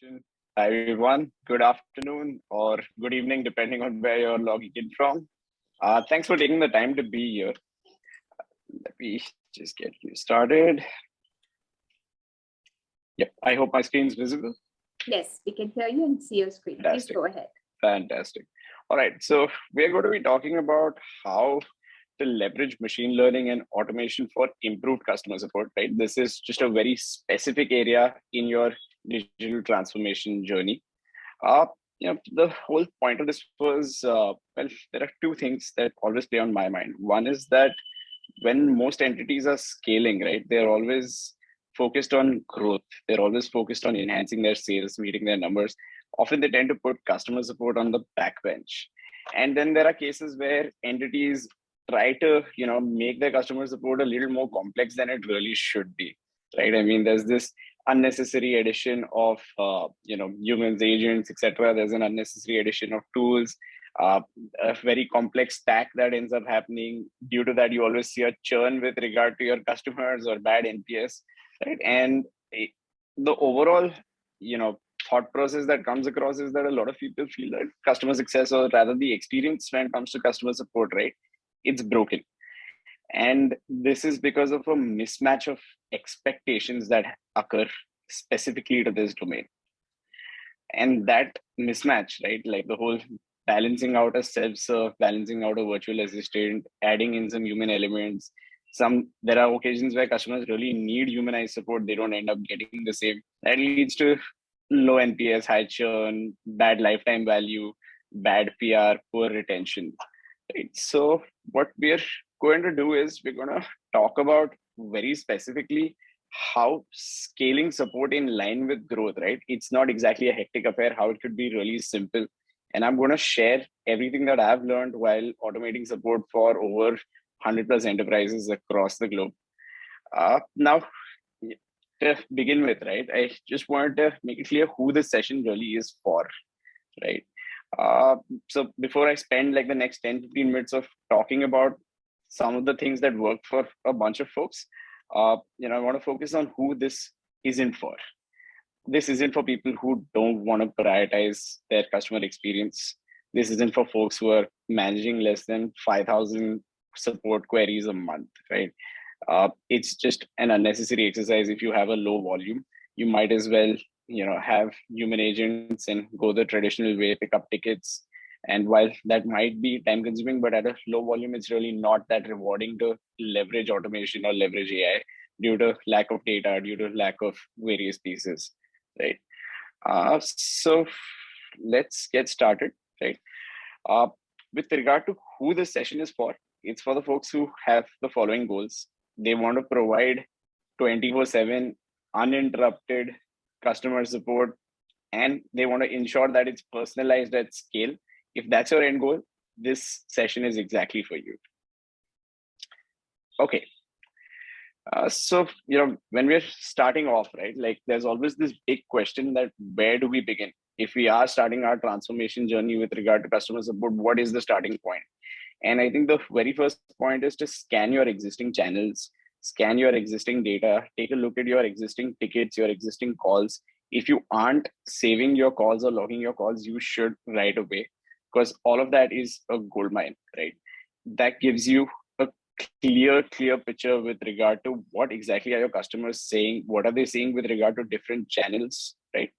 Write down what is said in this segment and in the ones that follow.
session. Hi everyone, good afternoon or good evening, depending on where you're logging in from. Thanks for taking the time to be here. Let me just get you started. Yep, I hope my screen is visible. Yes, we can hear you and see your screen. Fantastic. Please go ahead. Fantastic. All right, so we're going to be talking about how to leverage machine learning and automation for improved customer support, right? This is just a very specific area in your digital transformation journey. The whole point of this was, well, there are two things that always play on my mind. One is that when most entities are scaling, right, they're always focused on growth. They're always focused on enhancing their sales, meeting their numbers. Often they tend to put customer support on the backbench. And then there are cases where entities try to, make their customer support a little more complex than it really should be, right? I mean, there's this unnecessary addition of, humans, agents, etc. There's an unnecessary addition of tools, a very complex stack that ends up happening. Due to that, you always see a churn with regard to your customers or bad NPS, right? And the overall, thought process that comes across is that a lot of people feel that customer success, or rather the experience when it comes to customer support, right, it's broken. And this is because of a mismatch of expectations that occur specifically to this domain. And that mismatch, right, like the whole balancing out a self-serve, balancing out a virtual assistant, adding in some human elements. There are occasions where customers really need humanized support. They don't end up getting the same. That leads to low NPS, high churn, bad lifetime value, bad PR, poor retention. Right? So what we're going to do is we're going to talk about very specifically how scaling support in line with growth, right? It's not exactly a hectic affair, how it could be really simple. And I'm going to share everything that I've learned while automating support for over 100 plus enterprises across the globe. Now, to begin with, right, I just wanted to make it clear who this session really is for, right? So before I spend like the next 10-15 minutes of talking about some of the things that work for a bunch of folks, I want to focus on who this isn't for. This isn't for people who don't want to prioritize their customer experience. This isn't for folks who are managing less than 5,000 support queries a month, right? It's just an unnecessary exercise. If you have a low volume, you might as well, have human agents and go the traditional way, pick up tickets. And while that might be time consuming, but at a low volume, it's really not that rewarding to leverage automation or leverage AI due to lack of data, due to lack of various pieces, right? So let's get started, right? With regard to who this session is for, it's for the folks who have the following goals. They want to provide 24/7 uninterrupted customer support, and they want to ensure that it's personalized at scale. If that's your end goal, this session is exactly for you. Okay. So, when we're starting off, right, like there's always this big question that where do we begin? If we are starting our transformation journey with regard to customer support, what is the starting point? And I think the very first point is to scan your existing channels, scan your existing data, take a look at your existing tickets, your existing calls. If you aren't saving your calls or logging your calls, you should right away, because all of that is a gold mine, right? That gives you a clear picture with regard to what exactly are your customers saying, what are they saying with regard to different channels, right?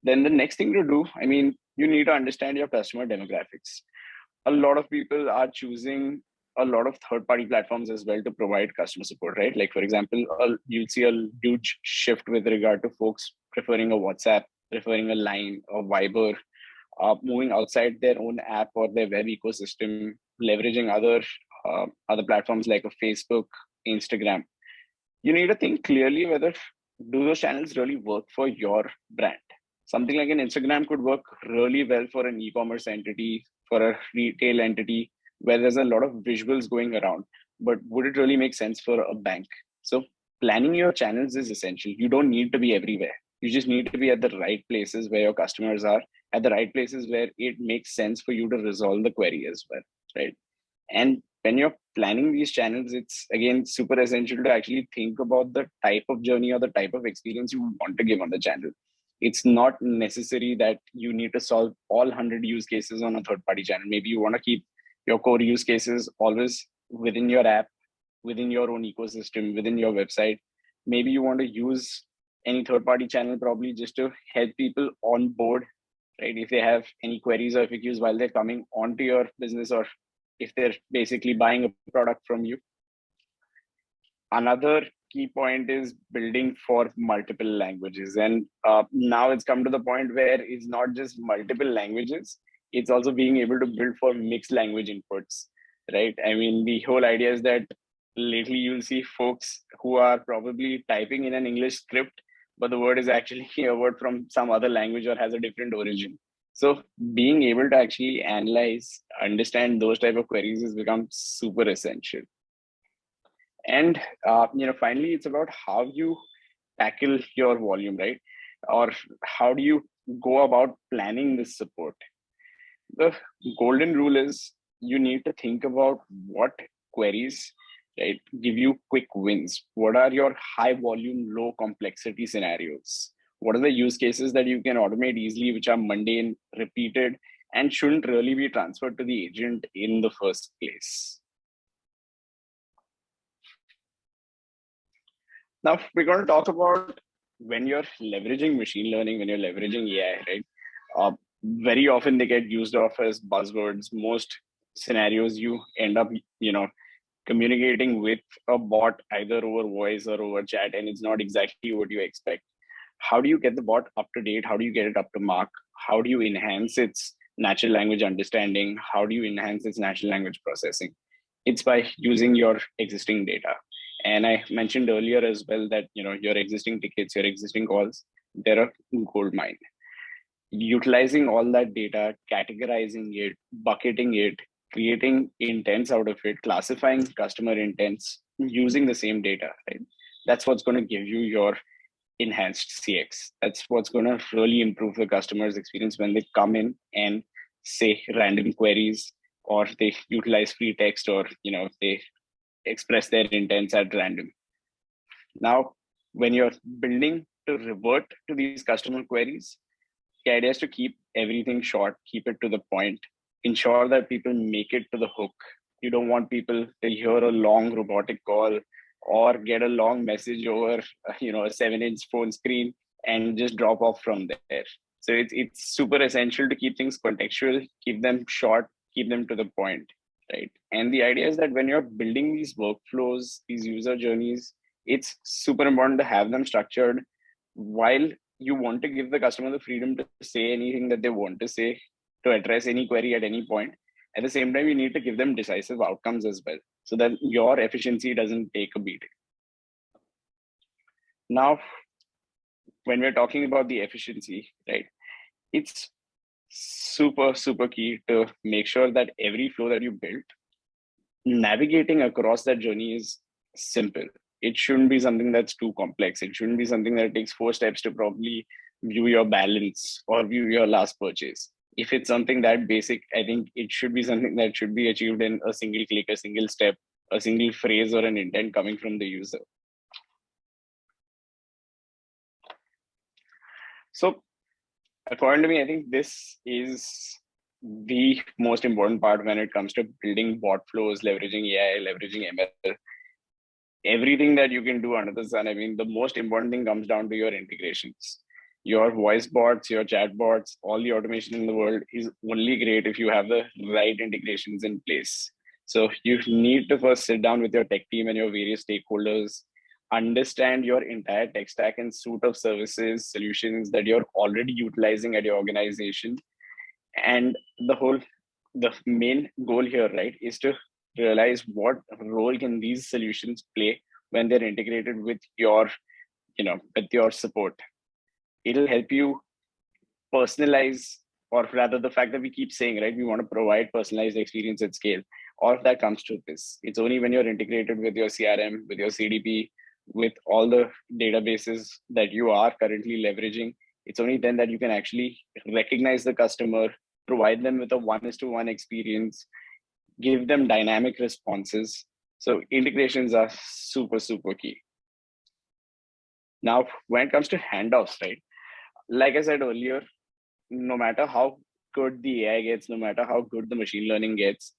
Then the next thing to do, I mean, you need to understand your customer demographics. A lot of people are choosing a lot of third-party platforms as well to provide customer support, right? Like, for example, you'll see a huge shift with regard to folks preferring a WhatsApp, preferring a Line or Viber, moving outside their own app or their web ecosystem, leveraging other platforms like a Facebook, Instagram. You need to think clearly whether do those channels really work for your brand. Something like an Instagram could work really well for an e-commerce entity, for a retail entity, where there's a lot of visuals going around. But would it really make sense for a bank? So planning your channels is essential. You don't need to be everywhere. You just need to be at the right places where your customers are, at the right places where it makes sense for you to resolve the query as well, right? And when you're planning these channels, it's again super essential to actually think about the type of journey or the type of experience you want to give on the channel. It's not necessary that you need to solve all 100 use cases on a third-party channel. Maybe you want to keep your core use cases always within your app, within your own ecosystem, within your website. Maybe you want to use any third-party channel probably just to help people on board, right? If they have any queries or FAQs while they're coming onto your business, or if they're basically buying a product from you. Another key point is building for multiple languages. And now it's come to the point where it's not just multiple languages, it's also being able to build for mixed language inputs, right? I mean, the whole idea is that lately you'll see folks who are probably typing in an English script, but the word is actually a word from some other language or has a different origin. So being able to actually analyze, understand those type of queries has become super essential. And finally, it's about how you tackle your volume, right? Or how do you go about planning this support? The golden rule is you need to think about what queries, right, give you quick wins. What are your high volume, low complexity scenarios? What are the use cases that you can automate easily, which are mundane, repeated, and shouldn't really be transferred to the agent in the first place? Now we're going to talk about when you're leveraging machine learning, when you're leveraging AI, right? Very often they get used off as buzzwords. Most scenarios you end up, communicating with a bot either over voice or over chat, and it's not exactly what you expect. How do you get the bot up to date? How do you get it up to mark? How do you enhance its natural language understanding? How do you enhance its natural language processing? It's by using your existing data. And I mentioned earlier as well that your existing tickets, your existing calls, they're a gold mine. Utilizing all that data, categorizing it, bucketing it, creating intents out of it, classifying customer intents using the same data, right? That's what's going to give you your enhanced CX. That's what's going to really improve the customer's experience when they come in and say random queries, or they utilize free text, or they express their intents at random. Now, when you're building to revert to these customer queries, the idea is to keep everything short, keep it to the point, ensure that people make it to the hook. You don't want people to hear a long robotic call or get a long message over a 7-inch phone screen and just drop off from there. So it's super essential to keep things contextual, keep them short, keep them to the point, right? And the idea is that when you're building these workflows, these user journeys, it's super important to have them structured. While you want to give the customer the freedom to say anything that they want to say, to address any query at any point, at the same time, you need to give them decisive outcomes as well, so that your efficiency doesn't take a beating. Now, when we're talking about the efficiency, right, it's super, super key to make sure that every flow that you build, navigating across that journey is simple. It shouldn't be something that's too complex. It shouldn't be something that takes 4 steps to probably view your balance or view your last purchase. If it's something that basic, I think it should be something that should be achieved in a single click, a single step, a single phrase, or an intent coming from the user. So according to me, I think this is the most important part when it comes to building bot flows, leveraging AI, leveraging ML. Everything that you can do under the sun. I mean, the most important thing comes down to your integrations. Your voice bots, your chat bots, all the automation in the world is only great if you have the right integrations in place. So you need to first sit down with your tech team and your various stakeholders, understand your entire tech stack and suite of services, solutions that you're already utilizing at your organization. And the main goal here, right, is to realize what role can these solutions play when they're integrated with your, with your support. It'll help you personalize, or rather the fact that we keep saying, right, we want to provide personalized experience at scale. All of that comes to this. It's only when you're integrated with your CRM, with your CDP, with all the databases that you are currently leveraging, it's only then that you can actually recognize the customer, provide them with a 1:1 experience, give them dynamic responses. So integrations are super, super key. Now, when it comes to handoffs, right, Like I said earlier, no matter how good the AI gets, no matter how good the machine learning gets,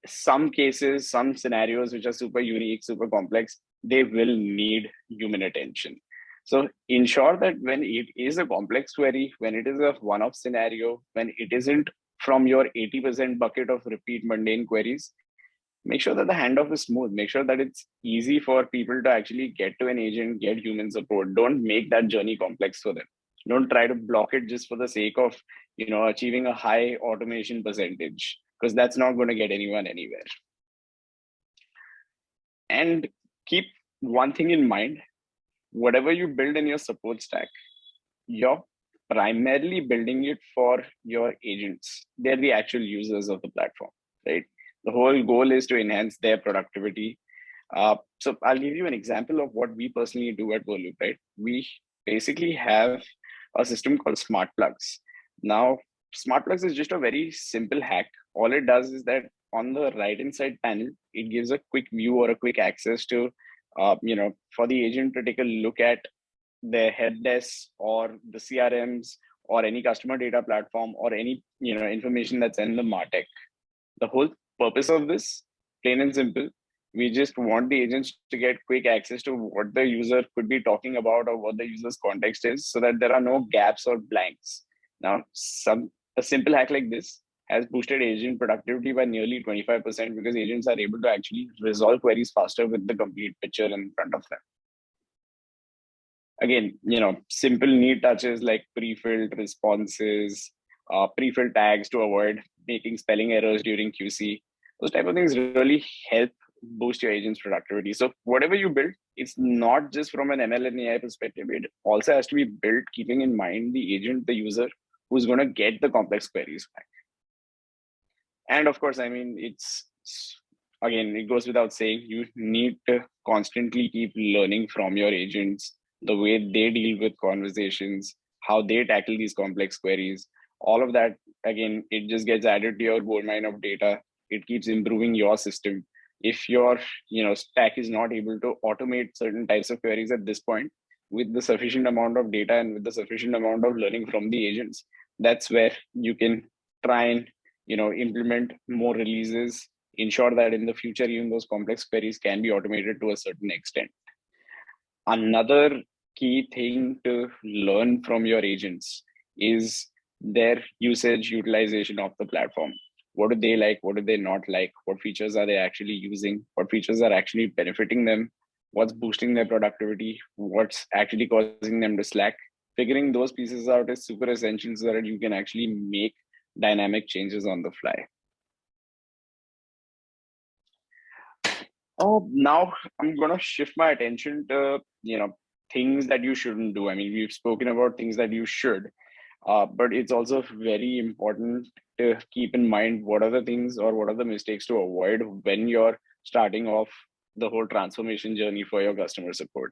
some cases, some scenarios which are super unique, super complex, they will need human attention. So ensure that when it is a complex query, when it is a one-off scenario, when it isn't from your 80% bucket of repeat mundane queries, make sure that the handoff is smooth. Make sure that it's easy for people to actually get to an agent, get human support. Don't make that journey complex for them. Don't try to block it just for the sake of, achieving a high automation percentage, because that's not going to get anyone anywhere. And keep one thing in mind: whatever you build in your support stack, you're primarily building it for your agents. They're the actual users of the platform, right? The whole goal is to enhance their productivity. So I'll give you an example of what we personally do at Volume, right? We basically have a system called Smart Plugs. Now, Smart Plugs is just a very simple hack. All it does is that on the right-hand side panel, it gives a quick view or a quick access to, for the agent to take a look at their head desks or the CRMs or any customer data platform or any information that's in the MarTech. The whole purpose of this, plain and simple, we just want the agents to get quick access to what the user could be talking about or what the user's context is, so that there are no gaps or blanks. Now, a simple hack like this has boosted agent productivity by nearly 25% because agents are able to actually resolve queries faster with the complete picture in front of them. Again, simple neat touches like pre-filled responses, pre-filled tags to avoid making spelling errors during QC. Those type of things really help boost your agent's productivity. So whatever you build, it's not just from an ML and AI perspective. It also has to be built keeping in mind the agent, the user, who's going to get the complex queries back. And of course, I mean, again, it goes without saying, you need to constantly keep learning from your agents, the way they deal with conversations, how they tackle these complex queries. All of that, again, it just gets added to your goldmine of data. It keeps improving your system. If your stack is not able to automate certain types of queries at this point with the sufficient amount of data and with the sufficient amount of learning from the agents, that's where you can try and implement more releases, ensure that in the future even those complex queries can be automated to a certain extent. Another key thing to learn from your agents is their usage utilization of the platform. What do they like? What do they not like? What features are they actually using? What features are actually benefiting them? What's boosting their productivity? What's actually causing them to slack? Figuring those pieces out is super essential so that you can actually make dynamic changes on the fly. Now I'm going to shift my attention to, things that you shouldn't do. I mean, we've spoken about things that you should, but it's also very important to keep in mind what are the things or what are the mistakes to avoid when you're starting off the whole transformation journey for your customer support.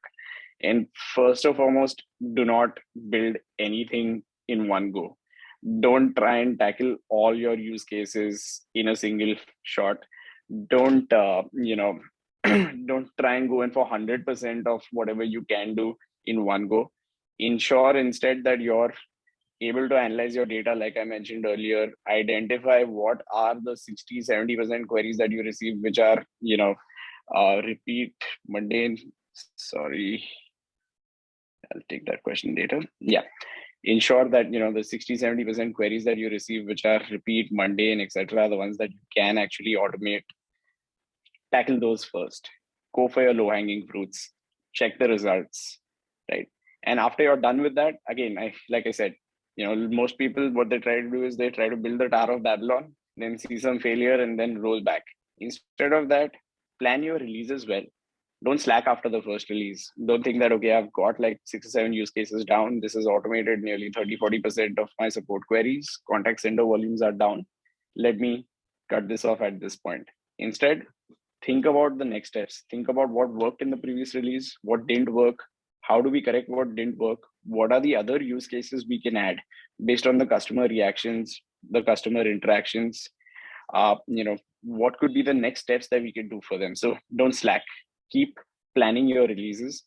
And first and foremost, do not build anything in one go. Don't try and tackle all your use cases in a single shot. Don't don't try and go in for 100% of whatever you can do in one go. Ensure instead that you're able to analyze your data, like I mentioned earlier. Identify what are the 60-70% queries that you receive which are repeat mundane. Sorry, I'll take that question later. Yeah, ensure that the 60-70% queries that you receive which are repeat, mundane, etc., the ones that you can actually automate, tackle those first. Go for your low-hanging fruits. Check the results, right? And after you're done with that, again, like I said, most people, what they try to do is they try to build the Tower of Babylon, then see some failure and then roll back. Instead of that, plan your releases well. Don't slack after the first release. Don't think that, okay, I've got like 6 or 7 use cases down. This is automated nearly 30-40% of my support queries. Contact center volumes are down. Let me cut this off at this point. Instead, think about the next steps. Think about what worked in the previous release, what didn't work, how do we correct what didn't work, what are the other use cases we can add based on the customer reactions, the customer interactions, what could be the next steps that we can do for them. So don't slack. Keep planning your releases.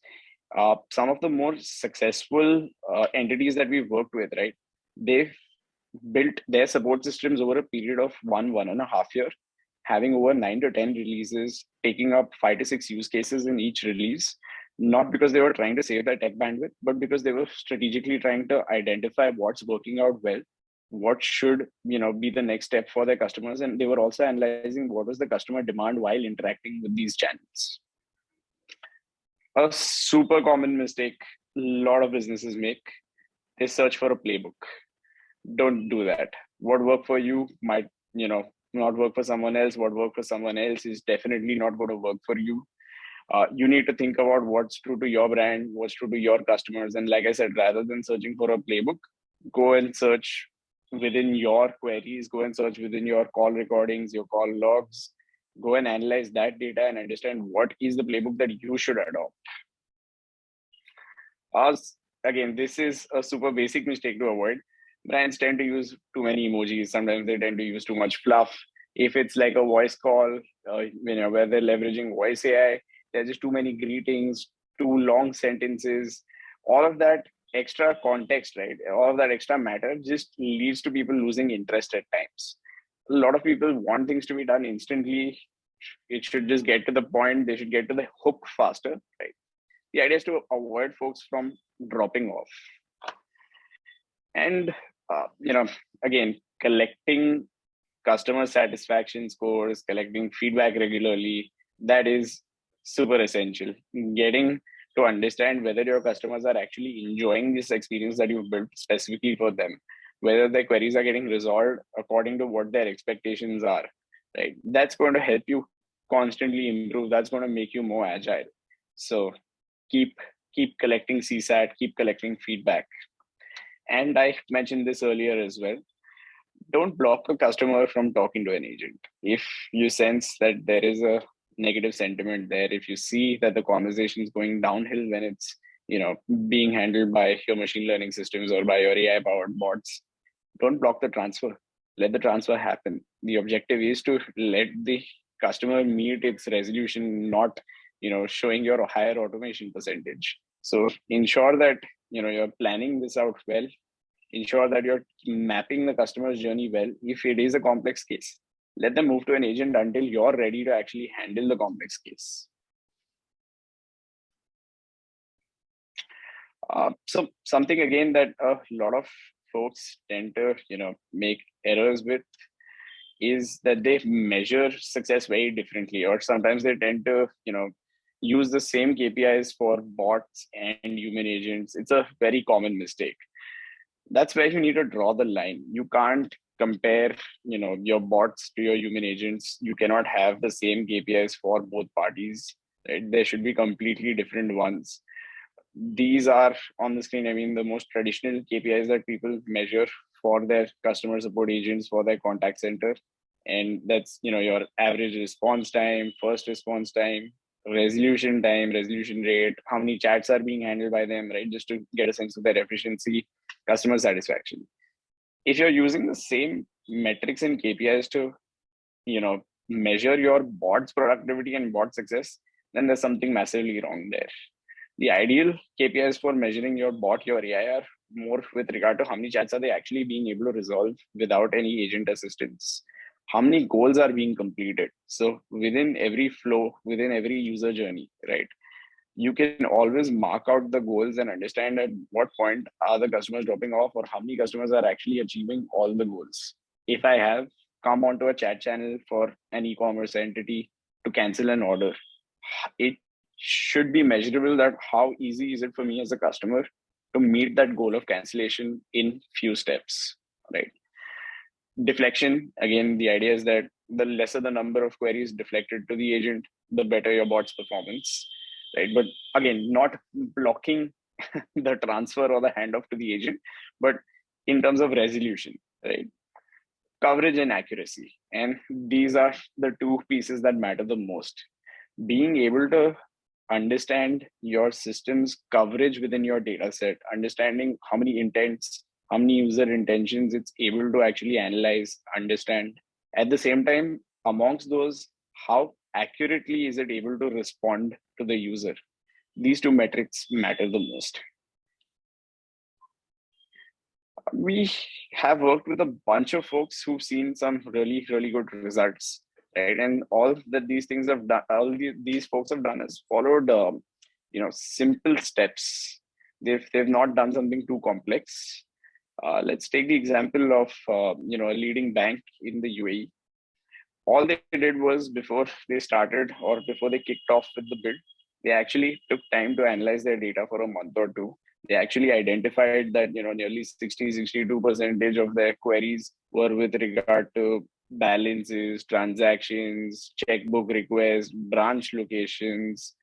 Some of the more successful entities that we've worked with, right? They've built their support systems over a period of 1.5 year, having over 9 to 10 releases, taking up 5 to 6 use cases in each release, not because they were trying to save their tech bandwidth, but because they were strategically trying to identify what's working out well, what should be the next step for their customers, and they were also analyzing what was the customer demand while interacting with these channels. A super common mistake a lot of businesses make is search for a playbook. Don't do that. What worked for you might not work for someone else. What worked for someone else is definitely not going to work for you. You need to think about what's true to your brand, what's true to your customers. And like I said, rather than searching for a playbook, go and search within your queries, go and search within your call recordings, your call logs, go and analyze that data and understand what is the playbook that you should adopt. Again, this is a super basic mistake to avoid. Brands tend to use too many emojis. Sometimes they tend to use too much fluff. If it's like a voice call, where they're leveraging voice AI, there's just too many greetings, too long sentences, all of that extra context, right? All of that extra matter just leads to people losing interest at times. A lot of people want things to be done instantly. It should just get to the point. They should get to the hook faster, right? The idea is to avoid folks from dropping off. And, again, collecting customer satisfaction scores, collecting feedback regularly, that is super essential. Getting to understand whether your customers are actually enjoying this experience that you've built specifically for them, whether their queries are getting resolved according to what their expectations are, right? That's going to help you constantly improve. That's going to make you more agile. So keep collecting CSAT, keep collecting feedback. And I mentioned this earlier as well. Don't block a customer from talking to an agent. If you sense that there is a negative sentiment there, if you see that the conversation is going downhill when it's being handled by your machine learning systems or by your AI powered bots, don't block the transfer. Let the transfer happen. The objective is to let the customer meet its resolution, not showing your higher automation percentage. So ensure that you're planning this out well. Ensure that you're mapping the customer's journey well. If it is a complex case, let them move to an agent until you're ready to actually handle the complex case. So something again that a lot of folks tend to make errors with is that they measure success very differently, or sometimes they tend to use the same KPIs for bots and human agents. It's a very common mistake. That's where you need to draw the line. You can't compare your bots to your human agents. You cannot have the same KPIs for both parties, right? There should be completely different ones. These are on the screen. I mean, the most traditional KPIs that people measure for their customer support agents, for their contact center. And that's, your average response time, first response time, resolution time, resolution rate, how many chats are being handled by them, right? Just to get a sense of their efficiency, customer satisfaction. If you're using the same metrics and KPIs to, measure your bot's productivity and bot success, then there's something massively wrong there. The ideal KPIs for measuring your bot, your AI, are more with regard to how many chats are they actually being able to resolve without any agent assistance. How many goals are being completed? So within every flow, within every user journey, right? You can always mark out the goals and understand at what point are the customers dropping off, or how many customers are actually achieving all the goals. If I have come onto a chat channel for an e-commerce entity to cancel an order, it should be measurable that how easy is it for me as a customer to meet that goal of cancellation in few steps, right? Deflection, again, the idea is that the lesser the number of queries deflected to the agent, the better your bot's performance, right? But again, not blocking the transfer or the handoff to the agent, but in terms of resolution, right? Coverage and accuracy. And these are the two pieces that matter the most. Being able to understand your system's coverage within your data set, understanding how many intents, how many user intentions it's able to actually analyze, understand. At the same time, amongst those, how accurately is it able to respond to the user? these two metrics matter the most. We have worked with a bunch of folks who've seen some really, really good results, right? And all that these things have done, these folks have done is followed, simple steps. They've not done something too complex. Let's take the example of, a leading bank in the UAE. All they did was before they started or before they kicked off with the build, they actually took time to analyze their data for a month or two. They actually identified that nearly 62% of their queries were with regard to balances, transactions, checkbook requests, branch locations.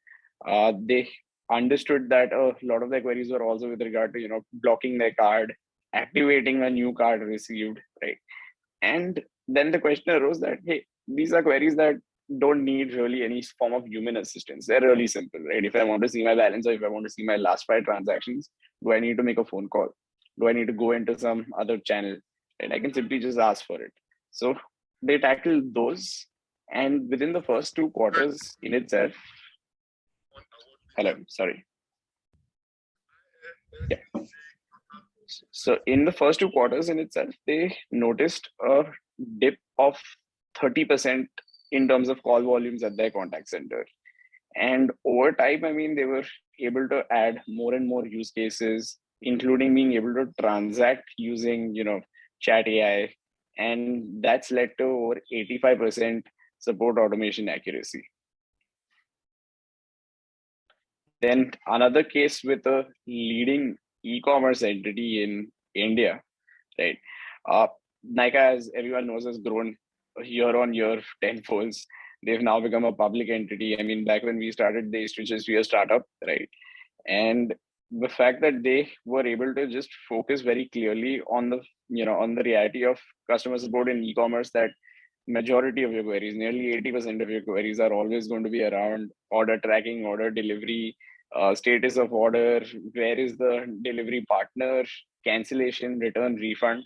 They understood that a lot of their queries were also with regard to blocking their card, activating a new card received, right? And then the question arose that, hey, these are queries that don't need really any form of human assistance. They're really simple, right? If I want to see my balance or if I want to see my last 5 transactions, do I need to make a phone call? Do I need to go into some other channel? And I can simply just ask for it. So they tackled those. And within the first 2 quarters in itself, hello, sorry. Yeah. So in the first 2 quarters in itself, they noticed a dip of 30% in terms of call volumes at their contact center. And over time, I mean, they were able to add more and more use cases, including being able to transact using, chat AI. And that's led to over 85% support automation accuracy. Then another case with a leading e-commerce entity in India, right? Nika, as everyone knows, has grown year on year tenfolds. They've now become a public entity. I mean, back when we started, they used to just be a startup, right? And the fact that they were able to just focus very clearly on the, on the reality of customer support in e-commerce, that majority of your queries, nearly 80% of your queries are always going to be around order tracking, order delivery, status of order, where is the delivery partner, cancellation, return, refund.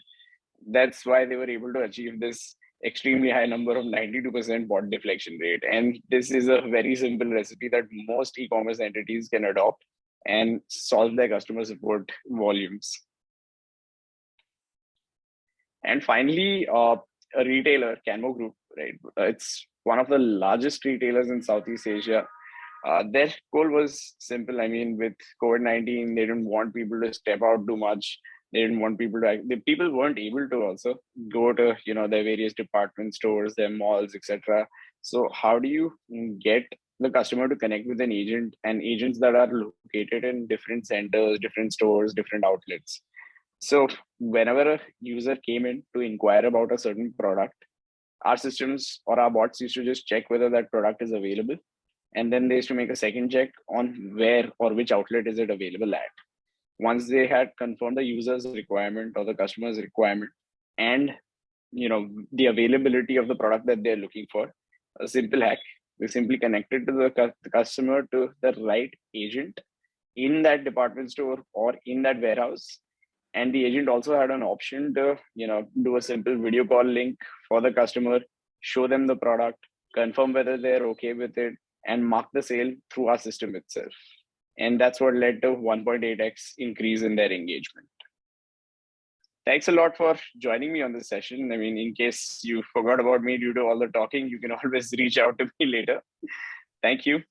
That's why they were able to achieve this extremely high number of 92% bot deflection rate. And this is a very simple recipe that most e-commerce entities can adopt and solve their customer support volumes. And finally, a retailer, Canva Group, right? It's one of the largest retailers in Southeast Asia. Their goal was simple. I mean, with COVID-19, they didn't want people to step out too much. They didn't want people to, people weren't able to also go to, their various department stores, their malls, etc. So how do you get the customer to connect with an agent, and agents that are located in different centers, different stores, different outlets? So whenever a user came in to inquire about a certain product, our systems or our bots used to just check whether that product is available. And then they used to make a second check on where or which outlet is it available at. Once they had confirmed the user's requirement or the customer's requirement and the availability of the product that they're looking for, a simple hack, they simply connected to the customer to the right agent in that department store or in that warehouse. And the agent also had an option to do a simple video call link for the customer, show them the product, confirm whether they're okay with it, and mark the sale through our system itself. And that's what led to 1.8x increase in their engagement. Thanks a lot for joining me on this session. I mean, in case you forgot about me due to all the talking, you can always reach out to me later. Thank you.